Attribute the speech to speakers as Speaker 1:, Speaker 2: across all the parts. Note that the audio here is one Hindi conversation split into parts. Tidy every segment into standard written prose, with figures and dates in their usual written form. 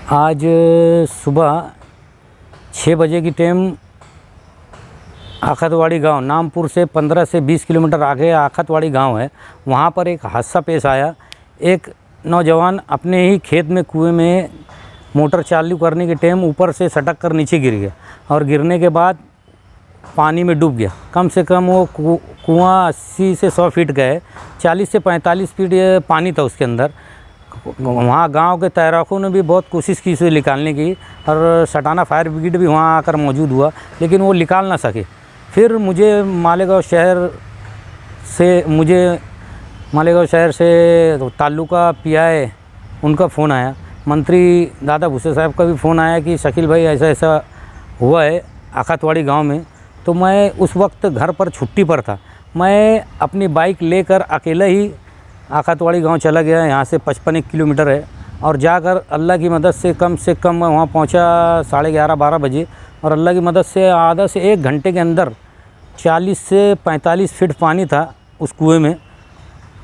Speaker 1: आज सुबह 6 बजे की टाइम आखतवाड़ी गांव, नामपुर से 15 से 20 किलोमीटर आगे आखतवाड़ी गांव है। वहां पर एक हादसा पेश आया। एक नौजवान अपने ही खेत में कुएं में मोटर चालू करने के टाइम ऊपर से सटक कर नीचे गिर गया और गिरने के बाद पानी में डूब गया। कम से कम वो कुआं 80 से 100 फीट गए, 40 से 45 फीट पानी था उसके अंदर। वहाँ गांव के तैराकों ने भी बहुत कोशिश की उसे निकालने की और सटाना फायर ब्रिगेड भी वहाँ आकर मौजूद हुआ, लेकिन वो निकाल ना सके। फिर मुझे मालेगांव शहर से तालुका पीआई उनका फ़ोन आया, मंत्री दादा भूसे साहब का भी फ़ोन आया कि शकील भाई ऐसा ऐसा हुआ है आखतवाड़ी गांव में। तो मैं उस वक्त घर पर छुट्टी पर था। मैं अपनी बाइक लेकर अकेला ही आखतवाड़ी गांव चला गया। यहाँ से 55 किलोमीटर है और जाकर अल्लाह की मदद से कम मैं वहाँ पहुँचा 11:30-12 बजे और अल्लाह की मदद से आधा से 1 घंटे के अंदर 40 से 45 फीट पानी था उस कुएं में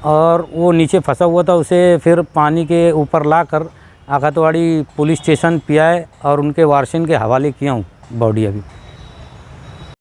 Speaker 1: और वो नीचे फंसा हुआ था। उसे फिर पानी के ऊपर लाकर आखतवाड़ी पुलिस स्टेशन पीआई और उनके वारसन के हवाले किया हूँ बॉडी अभी।